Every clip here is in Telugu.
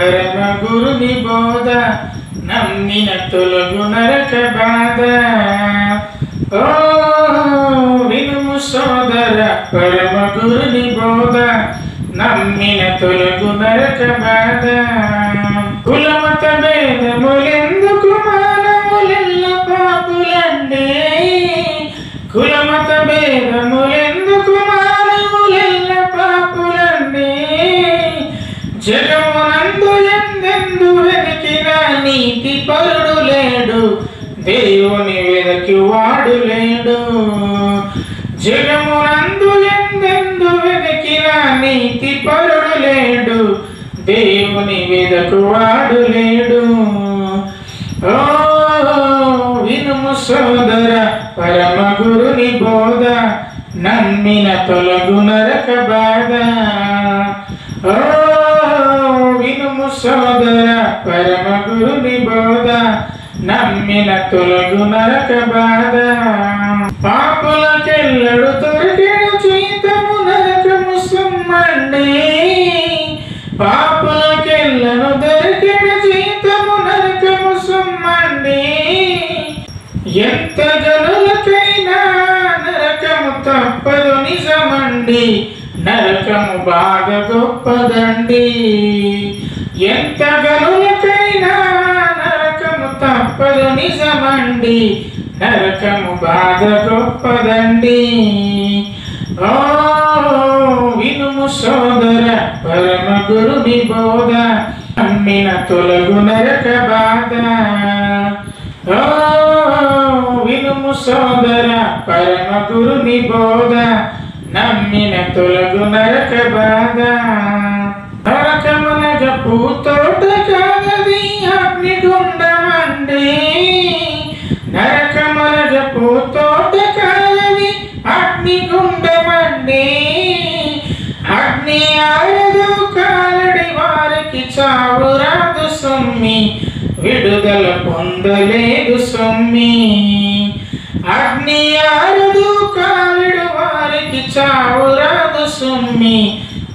పరమ గురుని బోధ నమ్మిన తొలగు నరక బాధ. ఓ వినుము సోదర పరమ గురుని బోధ నమ్మిన తొలగు నరక బాధ. కులమత భేదములెందుకు మానవులెల్ల పాపులండే, కులమత భేదములెందుకు మానవులెల్ల పాపులండే. జగమునందు ఎందెందు వెతికిన నీతి పరుడు లేడు, దేవుని వెదకి వాడు లేడు. జగమునందు ఎందెందు వెతికిన నీతి పరుడు లేడు, దేవుని వెదకు వాడు లేడు. ఓ వినుము సోదర పరమ గురుని బోధ నమ్మిన తొలగు నరక బాధ. ఓ వినుము సోదర పరమ గురుని బోధ నమ్మిన తొలగు నరక బాధ. పాపులకెల్లడు దొరికెడు జీతము నరకము సుమ్మండి, పాపులకెల్లను దొరికెడు జీతము నరకము సుమ్మండి. ఎంత గనులకైనా నరకము తప్పదు నిజమండి, నరకము బాగా గొప్పదండి. ఎంత గనులకైనా నరకము తప్పదు నిజమండి, నరకము బాగా గొప్పదండి. ఓ వినుము సోదర పరమ గురుని బోధ నమ్మిన తొలగు నరక బాధ. ఓ వినుము సోదర పరమ గురుని బోధ నమ్మిన తొలగు నరక బాధ. నరకమునగ పూతోట కాదది అగ్నిగుండమండి, నరకమునగ పూతోట కాదది అగ్నిగుండమండి. అగ్ని ఆరదు కాలడి వారికి చావు రాదు సొమ్మి, విడుదల పొందలేదు సొమ్మి. అగ్ని ఆరదు కాలడి వారికి చావు రాదు సొమ్మి,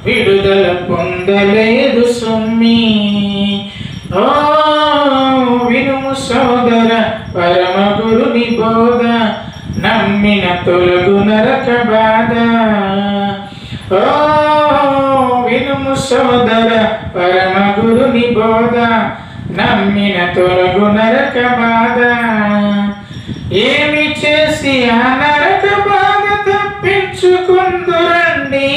విడుదల పొందలేదు సొమ్మి. ఓ వినుము సోదర పరమ గురుని బోధ నమ్మిన తొలగు నరక బాధ. ఓ వినుము సోదర పరమ గురుని బోధ నమ్మిన తొలగు నరక బాధ. ఏమి చేసి ఆ నరక బాధ తప్పించుకుందురండి,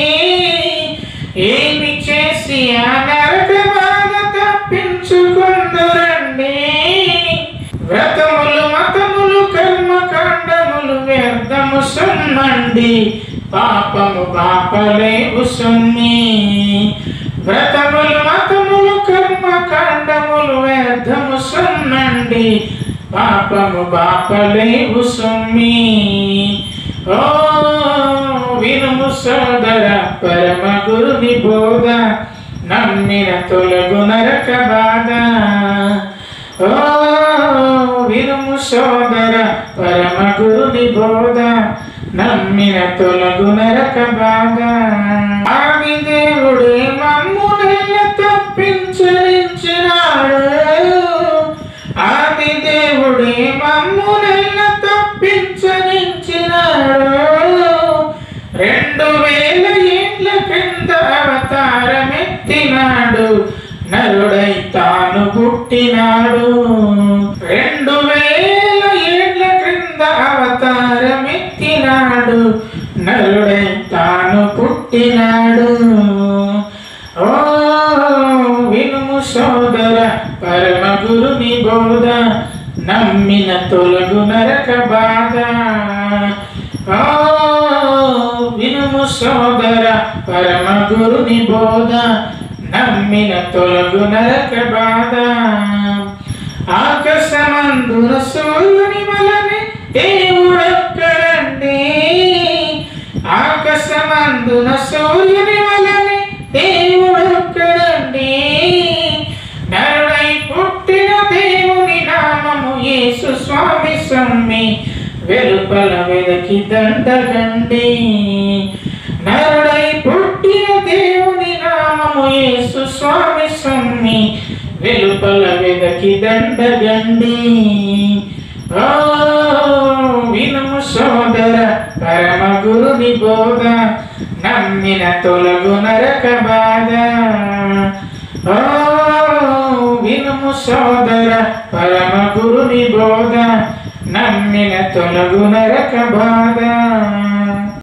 ఏమి చేసి ఆ నరక బాధ తప్పించుకుందురండి. వ్రతములు మతములు కర్మకాండములు వ్యర్థము సొమ్మండి, పాపము పాపలేవు సొమ్మి. వ్రతములు మతములు కర్మకాండములు వ్యర్థము సొమ్మండి, పాపము పాపలేవు సొమ్మి. ఓ వినుము సోదర పరమ గురుని బోధ నమ్మిన తొలగు నరక బాధ. ఓ వినుము సోదర పరమ గురుని బోధ నమ్మిన తొలగు నరక బాధ. ఆది దేవుడే మమ్మునెల్ల తప్పించరించినాడు, ఆది దేవుడే మమ్మునెల్ల తప్పించరించినాడు. 2000 ఏళ్ల క్రింద అవతారమెత్తినాడు, నరుడై తాను పుట్టినాడు. 2000 ఏళ్ల క్రింద అవతారమెత్తినాడు, నరుడై తాను పుట్టినాడు. ఓ వినుము సోదర పరమ గురుని బోధ నమ్మిన తొలగు నరక బాధ. ఓ వినుము సోదర పరమ గురుని బోధ నమ్మిన తొలగు నరక బాధ. ఆకాశమందున సూర్యుని వలనే దేవుడొక్కడండి, ఆకాశమందున సూర్యుని వలనే దేవుడొక్కడండి. నరుడై పుట్టిన దేవుని నామము యేసు స్వామి సొమ్మి, వెలుపల వెదకి దండగండి. నరుడై పుట్టిన దేవుని నామము యేసు స్వామి సొమ్మి, వెలుపల వెదకి దండగండి. ఓ వినుము సోదర పరమ గురుని బోధ, నమ్మిన తొలగు నరక బాధ. ఓ వినుము సోదర పరమ గురుని బోధ, నమ్మిన తొలగు నరక బాధ.